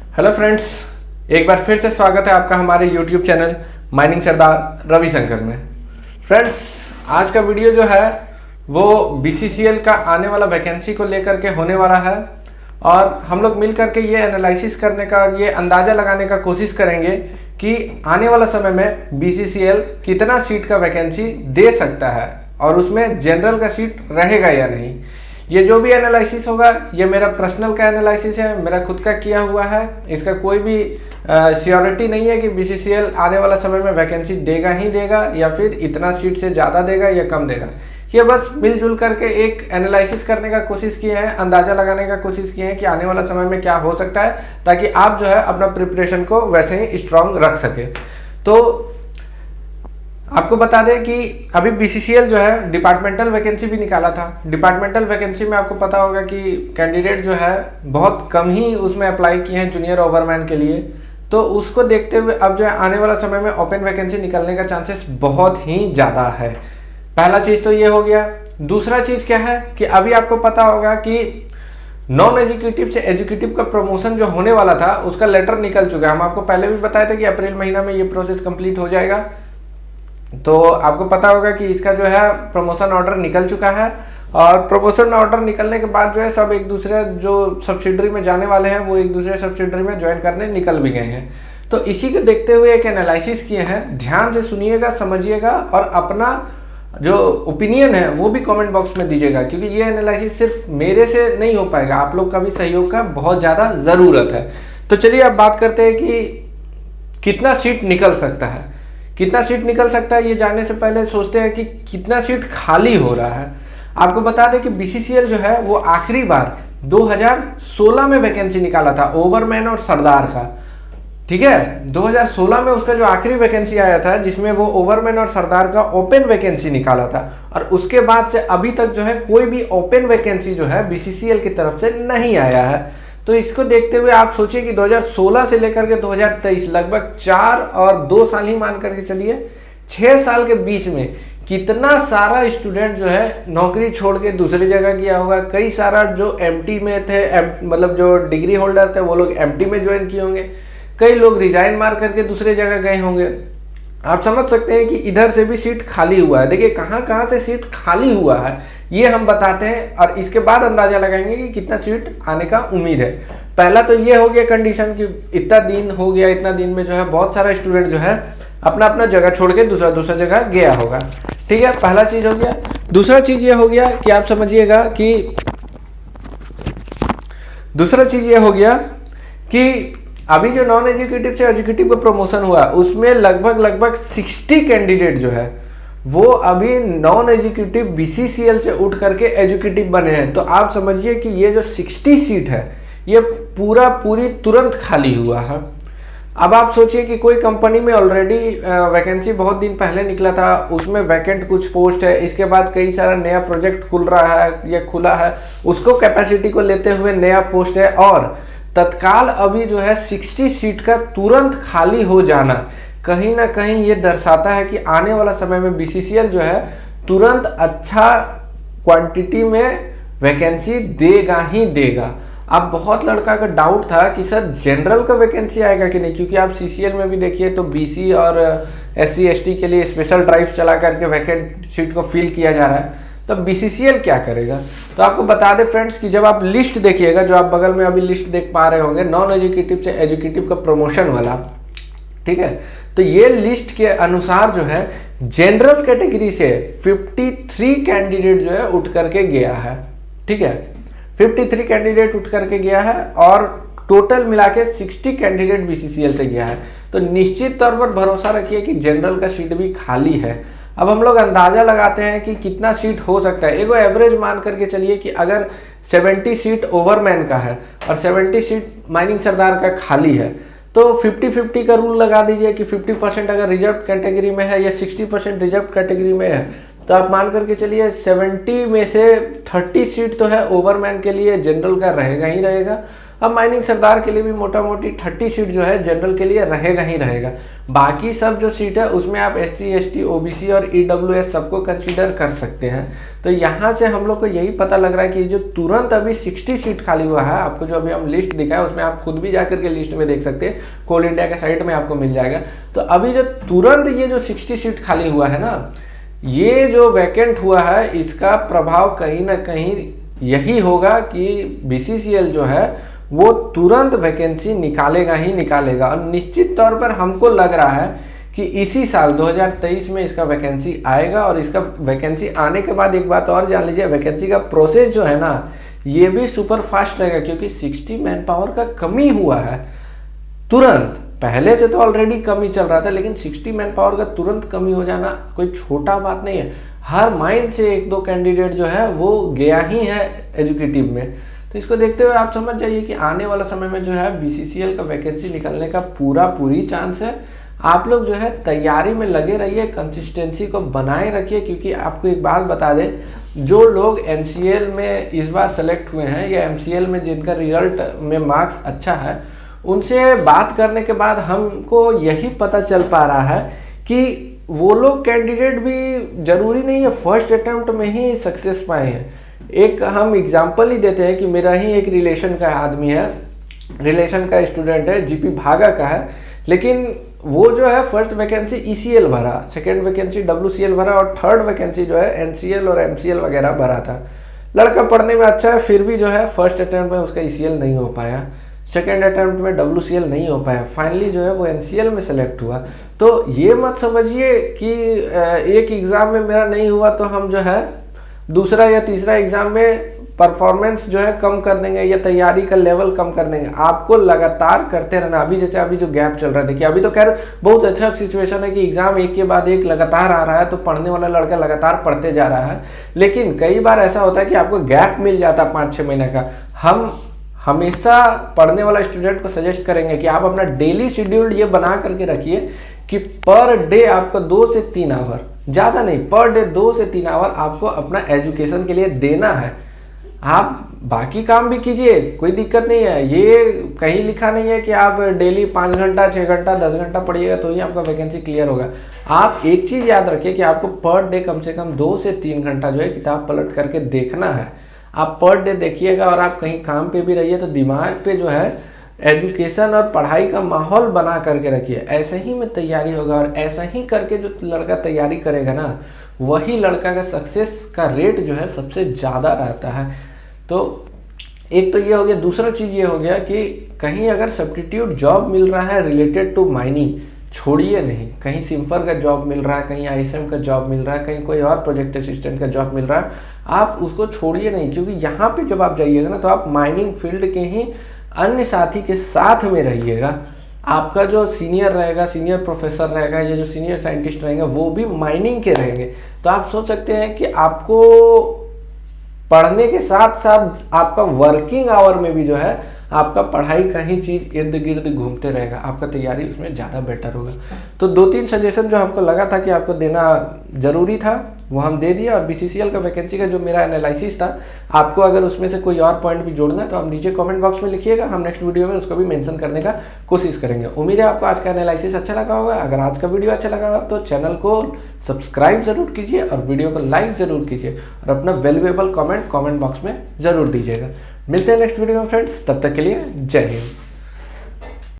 Hello friends, एक बार फिर से स्वागत है आपका हमारे यूट्यूब चैनल माइनिंग सरदार रविशंकर में। फ्रेंड्स, आज का वीडियो जो है वो BCCL का आने वाला वैकेंसी को लेकर के होने वाला है और हम लोग मिल करके ये एनालिसिस करने का और ये अंदाज़ा लगाने का कोशिश करेंगे कि आने वाला समय में BCCL कितना सीट का वैकेंसी दे सकता है और उसमें जनरल का सीट रहेगा या नहीं। ये जो भी एनालिसिस होगा ये मेरा पर्सनल का एनालिसिस है, मेरा खुद का किया हुआ है। इसका कोई भी श्योरिटी नहीं है कि BCCL आने वाला समय में वैकेंसी देगा ही देगा या फिर इतना सीट से ज़्यादा देगा या कम देगा। ये बस मिलजुल करके एक एनालिसिस करने का कोशिश किए हैं, अंदाज़ा लगाने का कोशिश किए हैं कि आने वाला समय में क्या हो सकता है, ताकि आप जो है अपना प्रिपरेशन को वैसे ही स्ट्रांग रख सके। तो आपको बता दें कि अभी BCCL जो है डिपार्टमेंटल वैकेंसी भी निकाला था। डिपार्टमेंटल वैकेंसी में आपको पता होगा कि कैंडिडेट जो है बहुत कम ही उसमें अप्लाई किए हैं जूनियर ओवरमैन के लिए। तो उसको देखते हुए अब जो है आने वाला समय में ओपन वैकेंसी निकलने का चांसेस बहुत ही ज़्यादा है। पहला चीज़ तो ये हो गया। दूसरा चीज़ क्या है कि अभी आपको पता होगा कि नॉन एजुकेटिव से एजुकेटिव का प्रमोशन जो होने वाला था उसका लेटर निकल चुका है। हम आपको पहले भी बताए थे कि अप्रैल महीना में ये प्रोसेस कंप्लीट हो जाएगा। तो आपको पता होगा कि इसका जो है प्रमोशन ऑर्डर निकल चुका है और प्रमोशन ऑर्डर निकलने के बाद जो है सब एक दूसरे जो सब्सिडरी में जाने वाले हैं वो एक दूसरे सब्सिडरी में ज्वाइन करने निकल भी गए हैं। तो इसी को देखते हुए एक एनालिसिस किए हैं। ध्यान से सुनिएगा, समझिएगा और अपना जो ओपिनियन है वो भी कमेंट बॉक्स में दीजिएगा, क्योंकि ये एनालिसिस सिर्फ मेरे से नहीं हो पाएगा, आप लोग का भी सहयोग का बहुत ज़्यादा ज़रूरत है। तो चलिए अब बात करते हैं कि कितना सीट निकल सकता है। कितना सीट निकल सकता है ये जानने से पहले सोचते हैं कि कितना सीट खाली हो रहा है। आपको बता दें कि BCCL जो है वो आखिरी बार 2016 में वैकेंसी निकाला था ओवरमैन और सरदार का। ठीक है, 2016 में उसका जो आखिरी वैकेंसी आया था जिसमें वो ओवरमैन और सरदार का ओपन वैकेंसी निकाला था और उसके बाद से अभी तक जो है कोई भी ओपन वैकेंसी जो है BCCL की तरफ से नहीं आया है। तो इसको देखते हुए आप सोचिए कि 2016 से लेकर के 2023 लगभग 4 और 2 साल ही मान करके चलिए, 6 साल के बीच में कितना सारा स्टूडेंट जो है नौकरी छोड़ के दूसरी जगह गया होगा। कई सारा जो MT में थे, मतलब जो डिग्री होल्डर थे वो लोग MT में ज्वाइन किए होंगे। कई लोग रिजाइन मार करके दूसरे जगह गए होंगे। आप समझ सकते हैं कि इधर से भी सीट खाली हुआ है। देखिए कहाँ कहाँ से सीट खाली हुआ है ये हम बताते हैं और इसके बाद अंदाजा लगाएंगे कि कितना सीट आने का उम्मीद है। पहला तो ये हो गया कंडीशन कि इतना दिन हो गया, इतना दिन में जो है बहुत सारा स्टूडेंट जो है अपना अपना जगह छोड़ के दूसरा जगह गया होगा। ठीक है, पहला चीज़ हो गया। दूसरा चीज़ ये हो गया कि आप समझिएगा कि दूसरा चीज़ ये हो गया कि अभी जो नॉन एजुकेटिव से एजुकेटिव का प्रमोशन हुआ उसमें लगभग 60 कैंडिडेट जो है वो अभी नॉन एजुकेटिव BCCL से उठ करके एजुकेटिव बने हैं। तो आप समझिए कि ये जो 60 सीट है ये पूरी तुरंत खाली हुआ है। अब आप सोचिए कि कोई कंपनी में ऑलरेडी वैकेंसी बहुत दिन पहले निकला था, उसमें वैकेंट कुछ पोस्ट है, इसके बाद कई सारा नया प्रोजेक्ट खुल रहा है या खुला है, उसको कैपेसिटी को लेते हुए नया पोस्ट है और तत्काल अभी जो है 60 सीट का तुरंत खाली हो जाना कहीं ना कहीं ये दर्शाता है कि आने वाला समय में BCCL जो है तुरंत अच्छा क्वांटिटी में वैकेंसी देगा ही देगा। अब बहुत लड़का का डाउट था कि सर जनरल का वैकेंसी आएगा कि नहीं, क्योंकि आप CCL में भी देखिए तो BC और SC ST के लिए स्पेशल ड्राइव चला करके वैकेंट सीट को फिल किया जा रहा है। तब BCCL क्या करेगा? तो आपको बता दें फ्रेंड्स कि जब आप लिस्ट देखिएगा, जो आप बगल में अभी लिस्ट देख पा रहे होंगे नॉन एजुकेटिव से एजुकेटिव का प्रमोशन वाला, ठीक है, तो ये लिस्ट के अनुसार जो है जनरल कैटेगरी से 53 कैंडिडेट जो है उठ करके गया है। ठीक है, 53 कैंडिडेट उठ करके गया है और टोटल मिला के 60 कैंडिडेट BCCL से गया है। तो निश्चित तौर पर भरोसा रखिए कि जनरल का सीट भी खाली है। अब हम लोग अंदाजा लगाते हैं कि कितना सीट हो सकता है। एगो एवरेज मान करके चलिए कि अगर 70 सीट ओवरमैन का है और 70 सीट माइनिंग सरदार का खाली है तो 50-50 का रूल लगा दीजिए कि 50% अगर रिजर्व कैटेगरी में है या 60% रिजर्व कैटेगरी में है तो आप मान करके चलिए 70 में से 30 सीट तो है ओवरमैन के लिए जनरल का रहेगा ही रहेगा अब माइनिंग सरदार के लिए भी मोटा मोटी 30 सीट जो है जनरल के लिए रहेगा ही रहेगा। बाकी सब जो सीट है उसमें आप SC ST OBC और EWS सबको कंसीडर कर सकते हैं। तो यहाँ से हम लोग को यही पता लग रहा है कि जो तुरंत अभी 60 सीट खाली हुआ है, आपको जो अभी हम लिस्ट दिखाया उसमें आप खुद भी जाकर के लिस्ट में देख सकते हैं, कोल इंडिया के साइट में आपको मिल जाएगा। तो अभी जो तुरंत ये जो 60 सीट खाली हुआ है ना, ये जो वैकेंट हुआ है इसका प्रभाव कहीं ना कहीं यही होगा कि BCCL जो है वो तुरंत वैकेंसी निकालेगा ही निकालेगा। और निश्चित तौर पर हमको लग रहा है कि इसी साल 2023 में इसका वैकेंसी आएगा। और इसका वैकेंसी आने के बाद एक बात और जान लीजिए, वैकेंसी का प्रोसेस जो है ना ये भी सुपर फास्ट रहेगा, क्योंकि 60 मैन पावर का कमी हुआ है तुरंत। पहले से तो ऑलरेडी कमी चल रहा था, लेकिन 60 मैन पावर का तुरंत कमी हो जाना कोई छोटा बात नहीं है। हर माइन से 1-2 कैंडिडेट जो है वो गया ही है एजुकेटिव में। तो इसको देखते हुए आप समझ जाइए कि आने वाला समय में जो है BCCL का वैकेंसी निकलने का पूरी चांस है। आप लोग जो है तैयारी में लगे रहिए, कंसिस्टेंसी को बनाए रखिए। क्योंकि आपको एक बात बता दें, जो लोग NCL में इस बार सेलेक्ट हुए हैं या MCL में जिनका रिजल्ट में मार्क्स अच्छा है, उनसे बात करने के बाद हमको यही पता चल पा रहा है कि वो लोग कैंडिडेट भी जरूरी नहीं है फर्स्ट अटेम्प्ट में ही सक्सेस पाए हैं। एक हम एग्जांपल ही देते हैं कि मेरा ही एक रिलेशन का आदमी है, रिलेशन का स्टूडेंट है, GP भागा का है, लेकिन वो जो है फर्स्ट वैकेंसी ECL भरा, सेकेंड वैकेंसी WCL भरा और थर्ड वैकेंसी जो है NCL और MCL वगैरह भरा था। लड़का पढ़ने में अच्छा है, फिर भी जो है फर्स्ट अटेम्प्ट में उसका ECL नहीं हो पाया, सेकेंड अटेम्प्ट में WCL नहीं हो पाया, फाइनली जो है वो NCL में सेलेक्ट हुआ। तो ये मत समझिए कि एक एग्ज़ाम में मेरा नहीं हुआ तो हम जो है दूसरा या तीसरा एग्ज़ाम में परफॉर्मेंस जो है कम कर देंगे या तैयारी का लेवल कम कर देंगे। आपको लगातार करते रहना। अभी जैसे अभी जो गैप चल रहा है, देखिए अभी तो खैर बहुत अच्छा सिचुएशन है कि एग्ज़ाम एक के बाद एक लगातार आ रहा है, तो पढ़ने वाला लड़का लगातार पढ़ते जा रहा है। लेकिन कई बार ऐसा होता है कि आपको गैप मिल जाता है 5-6 महीने का। हम हमेशा पढ़ने वाला स्टूडेंट को सजेस्ट करेंगे कि आप अपना डेली शेड्यूल ये बना करके रखिए कि पर डे आपको 2 से 3 आवर, ज़्यादा नहीं, पर डे 2 से 3 आवर आपको अपना एजुकेशन के लिए देना है। आप बाकी काम भी कीजिए, कोई दिक्कत नहीं है। ये कहीं लिखा नहीं है कि आप डेली 5 घंटा 6 घंटा 10 घंटा पढ़िएगा तो ही आपका वैकेंसी क्लियर होगा। आप एक चीज़ याद रखिए कि आपको पर डे कम से कम 2 से 3 घंटा जो है किताब पलट करके देखना है। आप पर डे देखिएगा और आप कहीं काम पे भी रहिए तो दिमाग पे जो है एजुकेशन और पढ़ाई का माहौल बना करके रखिए। ऐसे ही में तैयारी होगा और ऐसा ही करके जो लड़का तैयारी करेगा ना, वही लड़का का सक्सेस का रेट जो है सबसे ज़्यादा रहता है। तो एक तो ये हो गया। दूसरा चीज़ ये हो गया कि कहीं अगर सब्स्टिट्यूट जॉब मिल रहा है रिलेटेड टू माइनिंग, छोड़िए नहीं। कहीं सिम्फर का जॉब मिल रहा है, कहीं ISM का जॉब मिल रहा है, कहीं कोई और प्रोजेक्ट असिस्टेंट का जॉब मिल रहा है, आप उसको छोड़िए नहीं। क्योंकि यहाँ पे जब आप जाइएगा ना तो आप माइनिंग फील्ड के ही अन्य साथी के साथ में रहिएगा। आपका जो सीनियर रहेगा, सीनियर प्रोफेसर रहेगा या जो सीनियर साइंटिस्ट रहेंगे वो भी माइनिंग के रहेंगे। तो आप सोच सकते हैं कि आपको पढ़ने के साथ साथ आपका वर्किंग आवर में भी जो है आपका पढ़ाई का ही चीज़ इर्द गिर्द घूमते रहेगा, आपका तैयारी उसमें ज़्यादा बेटर होगा। तो 2-3 सजेशन जो हमको लगा था कि आपको देना ज़रूरी था वो हम दे दिया। और BCCL का वैकेंसी का जो मेरा एनालिसिस था, आपको अगर उसमें से कोई और पॉइंट भी जोड़ना है तो आप नीचे कमेंट बॉक्स में लिखिएगा, हम नेक्स्ट वीडियो में उसको भी मेंशन करने का कोशिश करेंगे। उम्मीद है आपको आज का एनालिसिस अच्छा लगा होगा। अगर आज का वीडियो अच्छा लगा हो तो चैनल को सब्सक्राइब जरूर कीजिए और वीडियो को लाइक ज़रूर कीजिए और अपना वैल्यूएबल कमेंट बॉक्स में ज़रूर दीजिएगा। मिलते हैं नेक्स्ट वीडियो में फ्रेंड्स, तब तक के लिए जय हिंद।